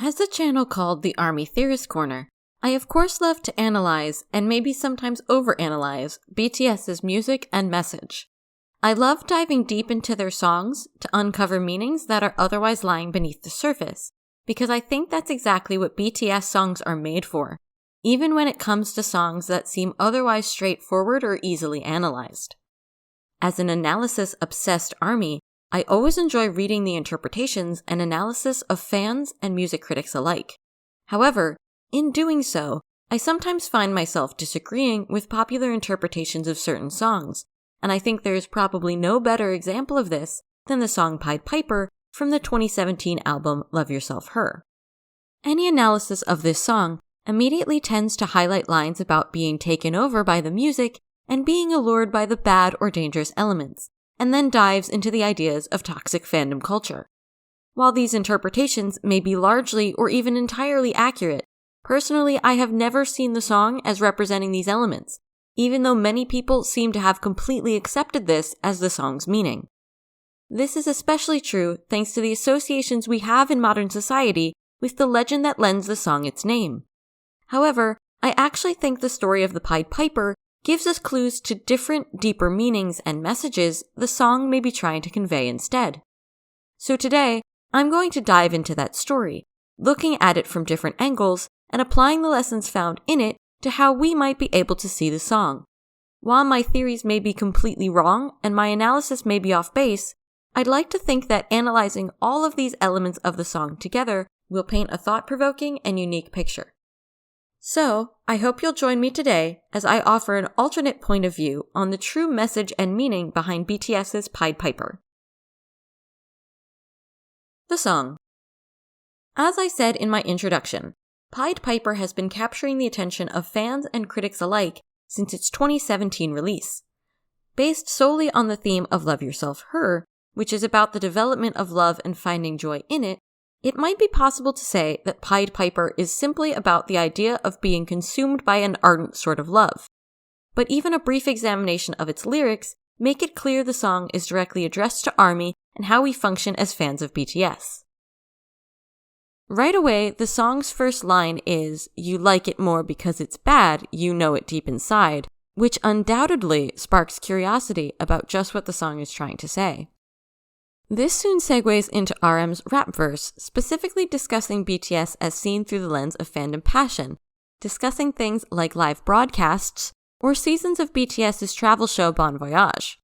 As a channel called the Army Theorist Corner, I of course love to analyze, and maybe sometimes overanalyze, BTS's music and message. I love diving deep into their songs to uncover meanings that are otherwise lying beneath the surface, because I think that's exactly what BTS songs are made for, even when it comes to songs that seem otherwise straightforward or easily analyzed. As an analysis-obsessed ARMY, I always enjoy reading the interpretations and analysis of fans and music critics alike. However, in doing so, I sometimes find myself disagreeing with popular interpretations of certain songs, and I think there is probably no better example of this than the song Pied Piper from the 2017 album Love Yourself Her. Any analysis of this song immediately tends to highlight lines about being taken over by the music and being allured by the bad or dangerous elements, and then dives into the ideas of toxic fandom culture. While these interpretations may be largely or even entirely accurate, personally I have never seen the song as representing these elements, even though many people seem to have completely accepted this as the song's meaning. This is especially true thanks to the associations we have in modern society with the legend that lends the song its name. However, I actually think the story of the Pied Piper gives us clues to different, deeper meanings and messages the song may be trying to convey instead. So today, I'm going to dive into that story, looking at it from different angles and applying the lessons found in it to how we might be able to see the song. While my theories may be completely wrong and my analysis may be off base, I'd like to think that analyzing all of these elements of the song together will paint a thought-provoking and unique picture. So, I hope you'll join me today as I offer an alternate point of view on the true message and meaning behind BTS's Pied Piper. The song. As I said in my introduction, Pied Piper has been capturing the attention of fans and critics alike since its 2017 release. Based solely on the theme of Love Yourself Her, which is about the development of love and finding joy in it, it might be possible to say that Pied Piper is simply about the idea of being consumed by an ardent sort of love. But even a brief examination of its lyrics make it clear the song is directly addressed to ARMY and how we function as fans of BTS. Right away, the song's first line is, "You like it more because it's bad, you know it deep inside," which undoubtedly sparks curiosity about just what the song is trying to say. This soon segues into RM's rap verse, specifically discussing BTS as seen through the lens of fandom passion, discussing things like live broadcasts or seasons of BTS's travel show Bon Voyage.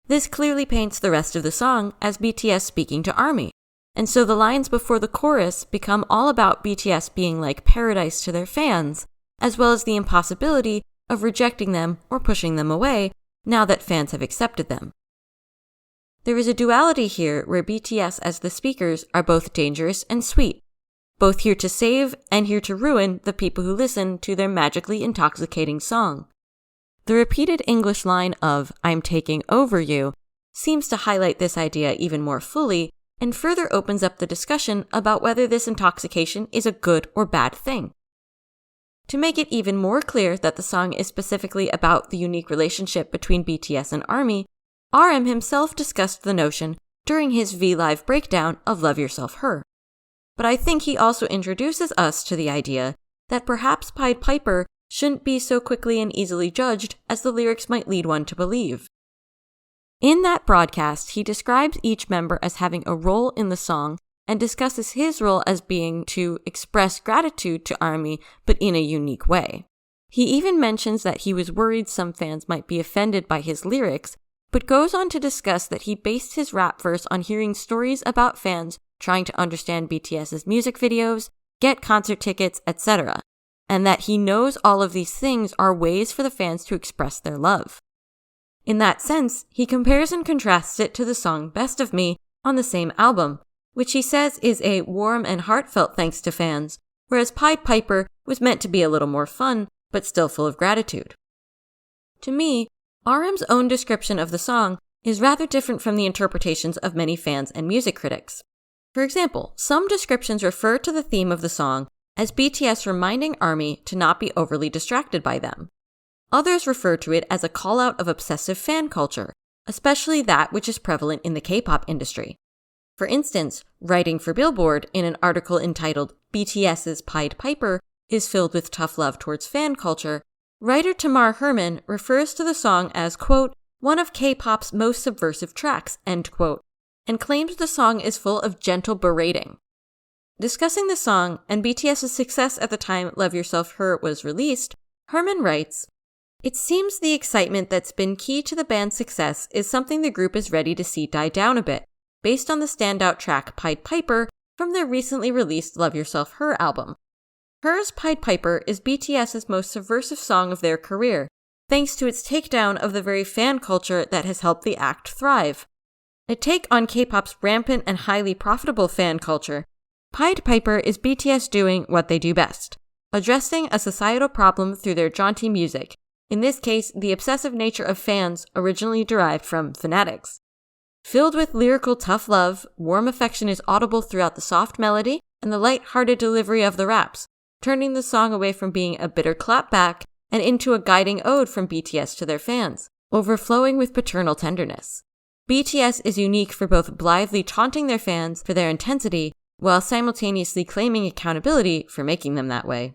This clearly paints the rest of the song as BTS speaking to ARMY, and so the lines before the chorus become all about BTS being like paradise to their fans, as well as the impossibility of rejecting them or pushing them away now that fans have accepted them. There is a duality here where BTS as the speakers are both dangerous and sweet, both here to save and here to ruin the people who listen to their magically intoxicating song. The repeated English line of "I'm taking over you" seems to highlight this idea even more fully and further opens up the discussion about whether this intoxication is a good or bad thing. To make it even more clear that the song is specifically about the unique relationship between BTS and ARMY, RM himself discussed the notion during his V-Live breakdown of Love Yourself Her. But I think he also introduces us to the idea that perhaps Pied Piper shouldn't be so quickly and easily judged as the lyrics might lead one to believe. In that broadcast, he describes each member as having a role in the song and discusses his role as being to express gratitude to ARMY, but in a unique way. He even mentions that he was worried some fans might be offended by his lyrics, but goes on to discuss that he based his rap verse on hearing stories about fans trying to understand BTS's music videos, get concert tickets, etc., and that he knows all of these things are ways for the fans to express their love. In that sense, he compares and contrasts it to the song Best of Me on the same album, which he says is a warm and heartfelt thanks to fans, whereas Pied Piper was meant to be a little more fun, but still full of gratitude. To me, RM's own description of the song is rather different from the interpretations of many fans and music critics. For example, some descriptions refer to the theme of the song as BTS reminding ARMY to not be overly distracted by them. Others refer to it as a call-out of obsessive fan culture, especially that which is prevalent in the K-pop industry. For instance, writing for Billboard in an article entitled BTS's Pied Piper is filled with tough love towards fan culture, writer Tamar Herman refers to the song as, quote, one of K-pop's most subversive tracks, end quote, and claims the song is full of gentle berating. Discussing the song and BTS's success at the time Love Yourself Her was released, Herman writes, it seems the excitement that's been key to the band's success is something the group is ready to see die down a bit, based on the standout track Pied Piper from their recently released Love Yourself Her album. Her's Pied Piper is BTS's most subversive song of their career, thanks to its takedown of the very fan culture that has helped the act thrive. A take on K-pop's rampant and highly profitable fan culture, Pied Piper is BTS doing what they do best, addressing a societal problem through their jaunty music, in this case the obsessive nature of fans originally derived from fanatics. Filled with lyrical tough love, warm affection is audible throughout the soft melody and the light-hearted delivery of the raps, turning the song away from being a bitter clapback and into a guiding ode from BTS to their fans, overflowing with paternal tenderness. BTS is unique for both blithely taunting their fans for their intensity, while simultaneously claiming accountability for making them that way.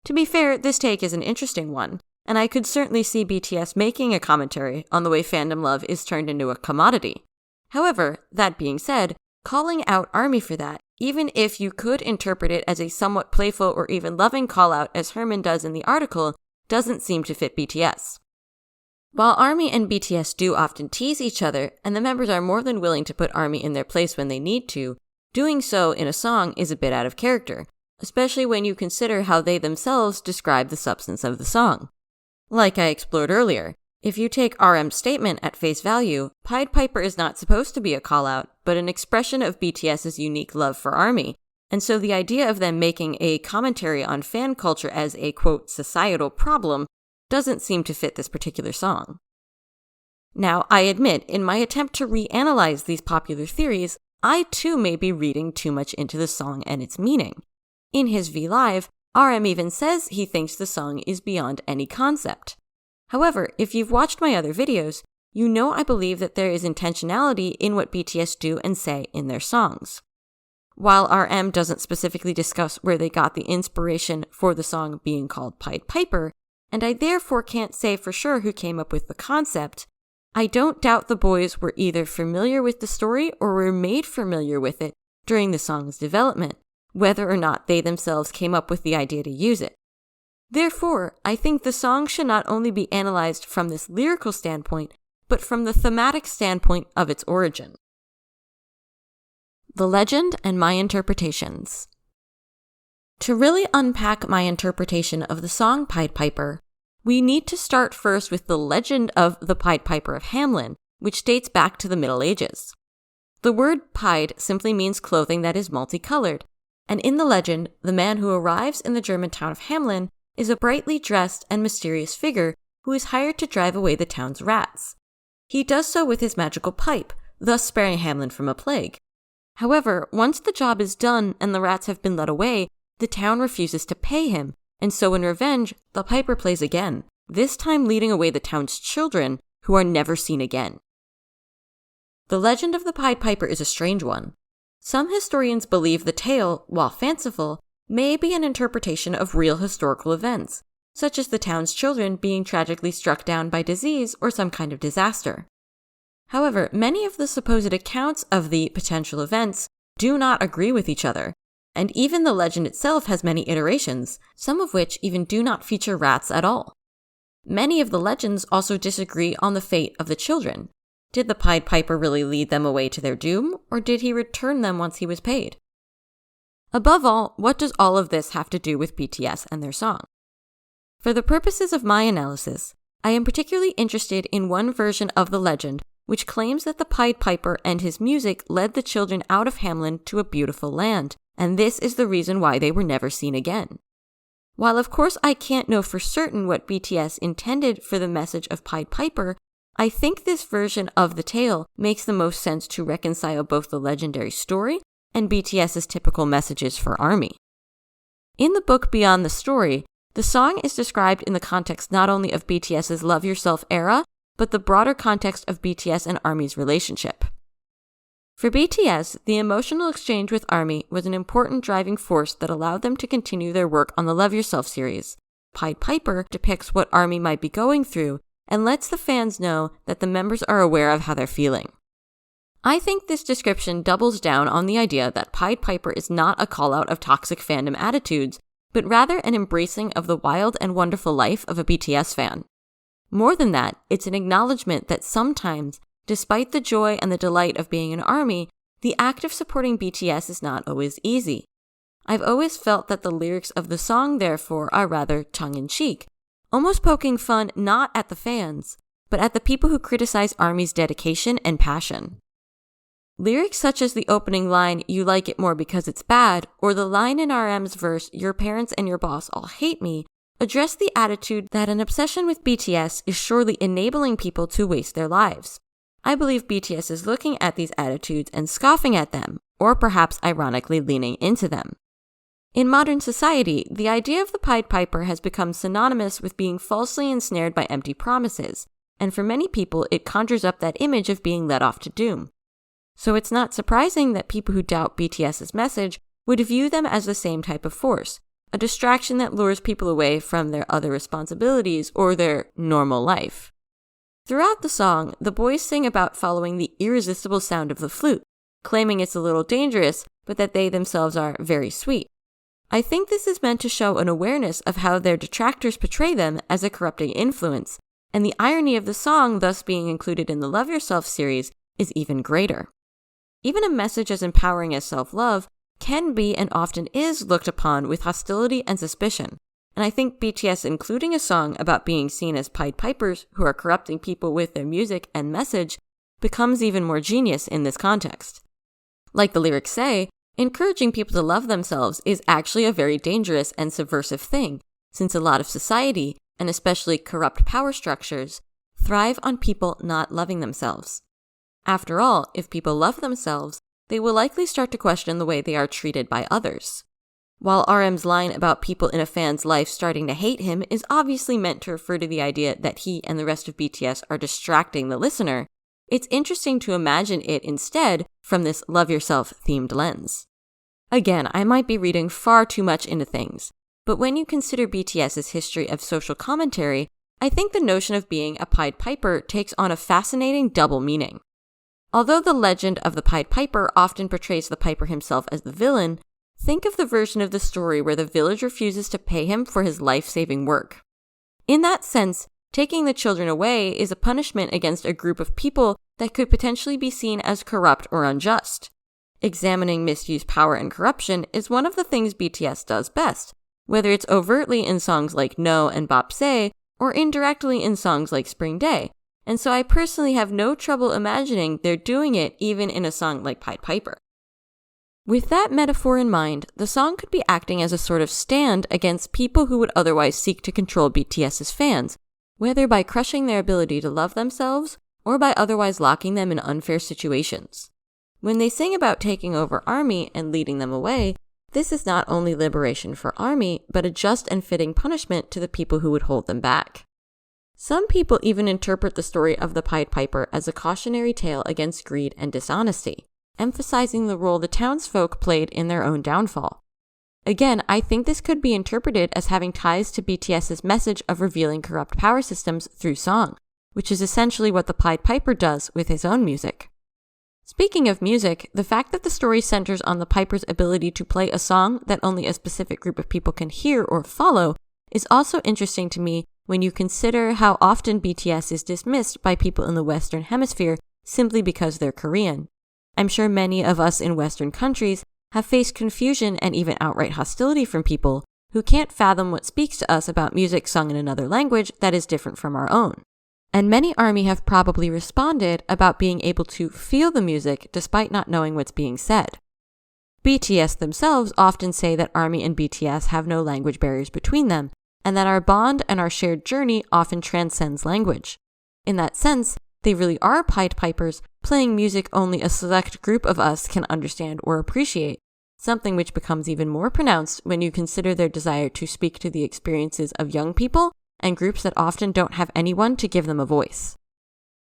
To be fair, this take is an interesting one, and I could certainly see BTS making a commentary on the way fandom love is turned into a commodity. However, that being said, calling out ARMY for that, even if you could interpret it as a somewhat playful or even loving call-out as Herman does in the article, doesn't seem to fit BTS. While ARMY and BTS do often tease each other, and the members are more than willing to put ARMY in their place when they need to, doing so in a song is a bit out of character, especially when you consider how they themselves describe the substance of the song. Like I explored earlier, if you take RM's statement at face value, Pied Piper is not supposed to be a call-out, but an expression of BTS's unique love for ARMY, and so the idea of them making a commentary on fan culture as a, quote, societal problem doesn't seem to fit this particular song. Now, I admit, in my attempt to reanalyze these popular theories, I too may be reading too much into the song and its meaning. In his V Live, RM even says he thinks the song is beyond any concept. However, if you've watched my other videos, you know I believe that there is intentionality in what BTS do and say in their songs. While RM doesn't specifically discuss where they got the inspiration for the song being called Pied Piper, and I therefore can't say for sure who came up with the concept, I don't doubt the boys were either familiar with the story or were made familiar with it during the song's development, whether or not they themselves came up with the idea to use it. Therefore, I think the song should not only be analyzed from this lyrical standpoint, but from the thematic standpoint of its origin. The legend and my interpretations. To really unpack my interpretation of the song Pied Piper, we need to start first with the legend of the Pied Piper of Hamelin, which dates back to the Middle Ages. The word pied simply means clothing that is multicolored, and in the legend, the man who arrives in the German town of Hamelin is a brightly dressed and mysterious figure who is hired to drive away the town's rats. He does so with his magical pipe, thus sparing Hamelin from a plague. However, once the job is done and the rats have been led away, the town refuses to pay him, and so in revenge, the piper plays again, this time leading away the town's children, who are never seen again. The legend of the Pied Piper is a strange one. Some historians believe the tale, while fanciful, may be an interpretation of real historical events, such as the town's children being tragically struck down by disease or some kind of disaster. However, many of the supposed accounts of the potential events do not agree with each other, and even the legend itself has many iterations, some of which even do not feature rats at all. Many of the legends also disagree on the fate of the children. Did the Pied Piper really lead them away to their doom, or did he return them once he was paid? Above all, what does all of this have to do with BTS and their song? For the purposes of my analysis, I am particularly interested in one version of the legend which claims that the Pied Piper and his music led the children out of Hamelin to a beautiful land, and this is the reason why they were never seen again. While of course I can't know for certain what BTS intended for the message of Pied Piper, I think this version of the tale makes the most sense to reconcile both the legendary story and BTS's typical messages for ARMY. In the book Beyond the Story, the song is described in the context not only of BTS's Love Yourself era, but the broader context of BTS and ARMY's relationship. For BTS, the emotional exchange with ARMY was an important driving force that allowed them to continue their work on the Love Yourself series. Pied Piper depicts what ARMY might be going through and lets the fans know that the members are aware of how they're feeling. I think this description doubles down on the idea that Pied Piper is not a call-out of toxic fandom attitudes, but rather an embracing of the wild and wonderful life of a BTS fan. More than that, it's an acknowledgement that sometimes, despite the joy and the delight of being an ARMY, the act of supporting BTS is not always easy. I've always felt that the lyrics of the song, therefore, are rather tongue-in-cheek, almost poking fun not at the fans, but at the people who criticize ARMY's dedication and passion. Lyrics such as the opening line, "You like it more because it's bad," or the line in RM's verse, "Your parents and your boss all hate me," address the attitude that an obsession with BTS is surely enabling people to waste their lives. I believe BTS is looking at these attitudes and scoffing at them, or perhaps ironically leaning into them. In modern society, the idea of the Pied Piper has become synonymous with being falsely ensnared by empty promises, and for many people it conjures up that image of being led off to doom. So it's not surprising that people who doubt BTS's message would view them as the same type of force, a distraction that lures people away from their other responsibilities or their normal life. Throughout the song, the boys sing about following the irresistible sound of the flute, claiming it's a little dangerous, but that they themselves are very sweet. I think this is meant to show an awareness of how their detractors portray them as a corrupting influence, and the irony of the song thus being included in the Love Yourself series is even greater. Even a message as empowering as self-love can be and often is looked upon with hostility and suspicion, and I think BTS including a song about being seen as Pied Pipers who are corrupting people with their music and message becomes even more genius in this context. Like the lyrics say, encouraging people to love themselves is actually a very dangerous and subversive thing, since a lot of society, and especially corrupt power structures, thrive on people not loving themselves. After all, if people love themselves, they will likely start to question the way they are treated by others. While RM's line about people in a fan's life starting to hate him is obviously meant to refer to the idea that he and the rest of BTS are distracting the listener, it's interesting to imagine it instead from this Love Yourself themed lens. Again, I might be reading far too much into things, but when you consider BTS's history of social commentary, I think the notion of being a Pied Piper takes on a fascinating double meaning. Although the legend of the Pied Piper often portrays the Piper himself as the villain, think of the version of the story where the village refuses to pay him for his life-saving work. In that sense, taking the children away is a punishment against a group of people that could potentially be seen as corrupt or unjust. Examining misused power and corruption is one of the things BTS does best, whether it's overtly in songs like No and Bapse or indirectly in songs like Spring Day. And so I personally have no trouble imagining they're doing it even in a song like Pied Piper. With that metaphor in mind, the song could be acting as a sort of stand against people who would otherwise seek to control BTS's fans, whether by crushing their ability to love themselves or by otherwise locking them in unfair situations. When they sing about taking over ARMY and leading them away, this is not only liberation for ARMY, but a just and fitting punishment to the people who would hold them back. Some people even interpret the story of the Pied Piper as a cautionary tale against greed and dishonesty, emphasizing the role the townsfolk played in their own downfall. Again, I think this could be interpreted as having ties to BTS's message of revealing corrupt power systems through song, which is essentially what the Pied Piper does with his own music. Speaking of music, the fact that the story centers on the Piper's ability to play a song that only a specific group of people can hear or follow is also interesting to me when you consider how often BTS is dismissed by people in the Western Hemisphere simply because they're Korean. I'm sure many of us in Western countries have faced confusion and even outright hostility from people who can't fathom what speaks to us about music sung in another language that is different from our own. And many ARMY have probably responded about being able to feel the music despite not knowing what's being said. BTS themselves often say that ARMY and BTS have no language barriers between them, and that our bond and our shared journey often transcends language. In that sense, they really are Pied Pipers playing music only a select group of us can understand or appreciate, something which becomes even more pronounced when you consider their desire to speak to the experiences of young people and groups that often don't have anyone to give them a voice.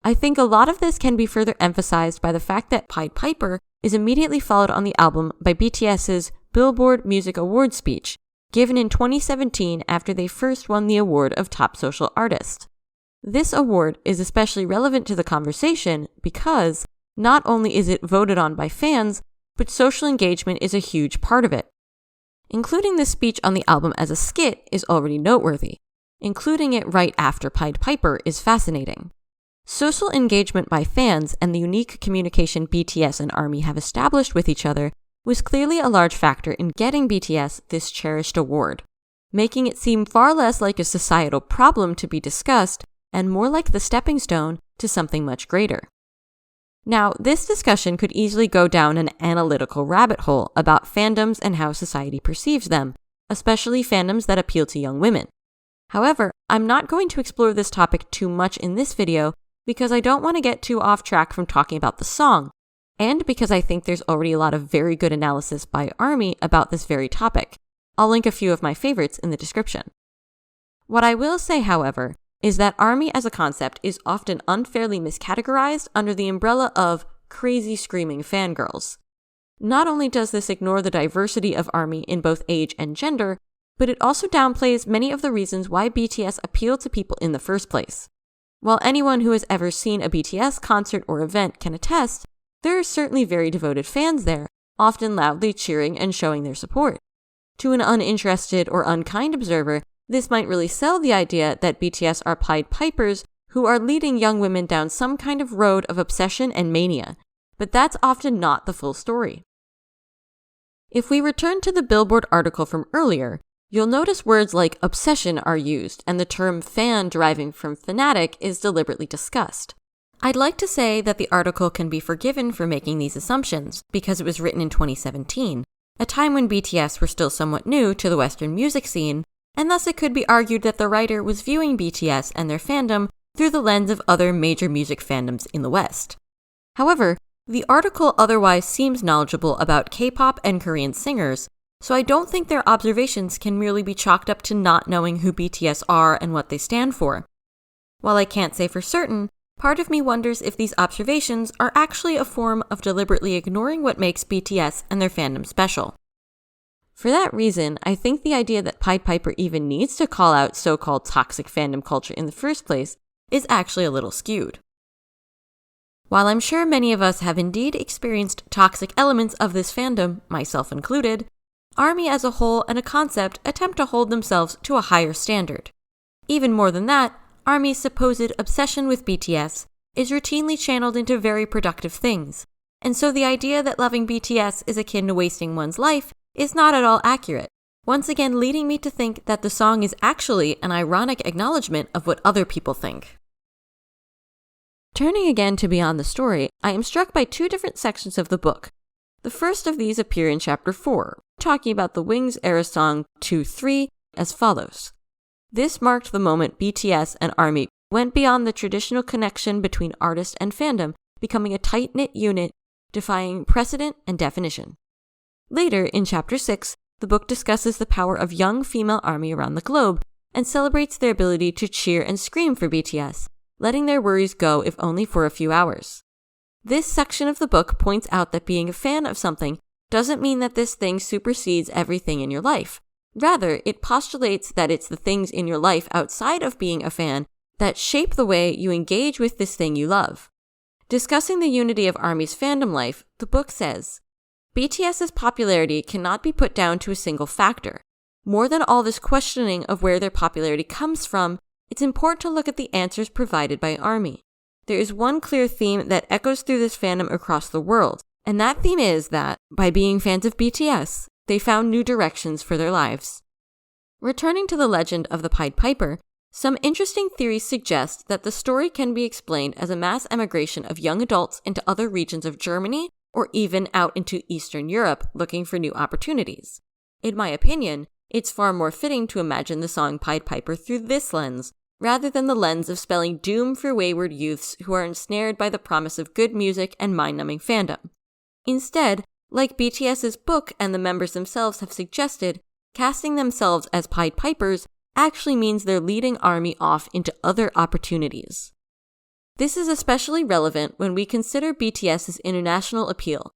I think a lot of this can be further emphasized by the fact that Pied Piper is immediately followed on the album by BTS's Billboard Music Awards speech, given in 2017 after they first won the award of Top Social Artist. This award is especially relevant to the conversation because not only is it voted on by fans, but social engagement is a huge part of it. Including this speech on the album as a skit is already noteworthy. Including it right after Pied Piper is fascinating. Social engagement by fans and the unique communication BTS and ARMY have established with each other was clearly a large factor in getting BTS this cherished award, making it seem far less like a societal problem to be discussed and more like the stepping stone to something much greater. Now, this discussion could easily go down an analytical rabbit hole about fandoms and how society perceives them, especially fandoms that appeal to young women. However, I'm not going to explore this topic too much in this video because I don't want to get too off track from talking about the song, and because I think there's already a lot of very good analysis by ARMY about this very topic. I'll link a few of my favorites in the description. What I will say, however, is that ARMY as a concept is often unfairly miscategorized under the umbrella of crazy screaming fangirls. Not only does this ignore the diversity of ARMY in both age and gender, but it also downplays many of the reasons why BTS appeal to people in the first place. While anyone who has ever seen a BTS concert or event can attest, there are certainly very devoted fans there, often loudly cheering and showing their support. To an uninterested or unkind observer, this might really sell the idea that BTS are Pied Pipers who are leading young women down some kind of road of obsession and mania, but that's often not the full story. If we return to the Billboard article from earlier, you'll notice words like obsession are used and the term fan deriving from fanatic is deliberately discussed. I'd like to say that the article can be forgiven for making these assumptions because it was written in 2017, a time when BTS were still somewhat new to the Western music scene, and thus it could be argued that the writer was viewing BTS and their fandom through the lens of other major music fandoms in the West. However, the article otherwise seems knowledgeable about K-pop and Korean singers, so I don't think their observations can merely be chalked up to not knowing who BTS are and what they stand for. While I can't say for certain, part of me wonders if these observations are actually a form of deliberately ignoring what makes BTS and their fandom special. For that reason, I think the idea that Pied Piper even needs to call out so-called toxic fandom culture in the first place is actually a little skewed. While I'm sure many of us have indeed experienced toxic elements of this fandom, myself included, ARMY as a whole and a concept attempt to hold themselves to a higher standard. Even more than that, ARMY's supposed obsession with BTS is routinely channeled into very productive things, and so the idea that loving BTS is akin to wasting one's life is not at all accurate, once again leading me to think that the song is actually an ironic acknowledgement of what other people think. Turning again to Beyond the Story, I am struck by two different sections of the book. The first of these appear in Chapter 4, talking about the Wings era song 2-3 as follows. This marked the moment BTS and ARMY went beyond the traditional connection between artist and fandom, becoming a tight-knit unit, defying precedent and definition. Later, in Chapter 6, the book discusses the power of young female ARMY around the globe and celebrates their ability to cheer and scream for BTS, letting their worries go if only for a few hours. This section of the book points out that being a fan of something doesn't mean that this thing supersedes everything in your life. Rather, it postulates that it's the things in your life outside of being a fan that shape the way you engage with this thing you love. Discussing the unity of ARMY's fandom life, the book says, BTS's popularity cannot be put down to a single factor. More than all this questioning of where their popularity comes from, it's important to look at the answers provided by ARMY. There is one clear theme that echoes through this fandom across the world, and that theme is that, by being fans of BTS, they found new directions for their lives. Returning to the legend of the Pied Piper, some interesting theories suggest that the story can be explained as a mass emigration of young adults into other regions of Germany or even out into Eastern Europe looking for new opportunities. In my opinion, it's far more fitting to imagine the song Pied Piper through this lens, rather than the lens of spelling doom for wayward youths who are ensnared by the promise of good music and mind-numbing fandom. Instead, like BTS's book and the members themselves have suggested, casting themselves as Pied Pipers actually means they're leading ARMY off into other opportunities. This is especially relevant when we consider BTS's international appeal.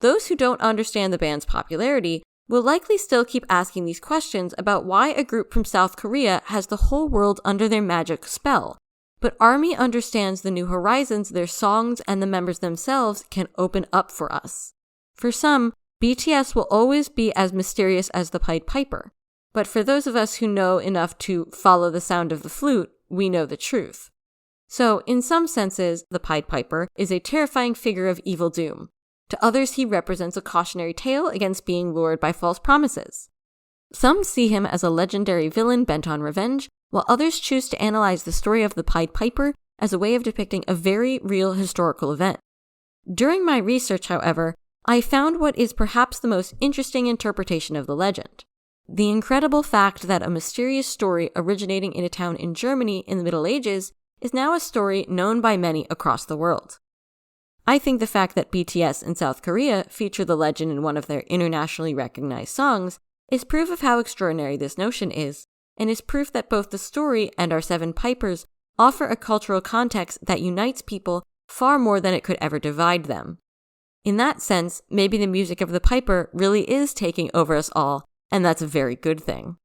Those who don't understand the band's popularity will likely still keep asking these questions about why a group from South Korea has the whole world under their magic spell. But ARMY understands the new horizons their songs and the members themselves can open up for us. For some, BTS will always be as mysterious as the Pied Piper. But for those of us who know enough to follow the sound of the flute, we know the truth. So, in some senses, the Pied Piper is a terrifying figure of evil doom. To others, he represents a cautionary tale against being lured by false promises. Some see him as a legendary villain bent on revenge, while others choose to analyze the story of the Pied Piper as a way of depicting a very real historical event. During my research, however, I found what is perhaps the most interesting interpretation of the legend. The incredible fact that a mysterious story originating in a town in Germany in the Middle Ages is now a story known by many across the world. I think the fact that BTS in South Korea feature the legend in one of their internationally recognized songs is proof of how extraordinary this notion is, and is proof that both the story and our 7 pipers offer a cultural context that unites people far more than it could ever divide them. In that sense, maybe the music of the piper really is taking over us all, and that's a very good thing.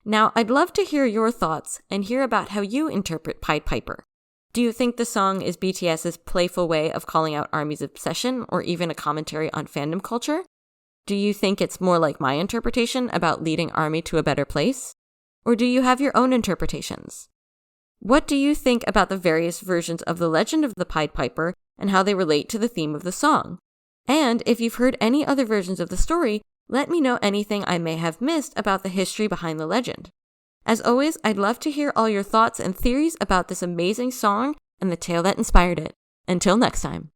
Now, I'd love to hear your thoughts and hear about how you interpret Pied Piper. Do you think the song is BTS's playful way of calling out ARMY's obsession, or even a commentary on fandom culture? Do you think it's more like my interpretation about leading ARMY to a better place? Or do you have your own interpretations? What do you think about the various versions of the legend of the Pied Piper and how they relate to the theme of the song? And if you've heard any other versions of the story, let me know anything I may have missed about the history behind the legend. As always, I'd love to hear all your thoughts and theories about this amazing song and the tale that inspired it. Until next time.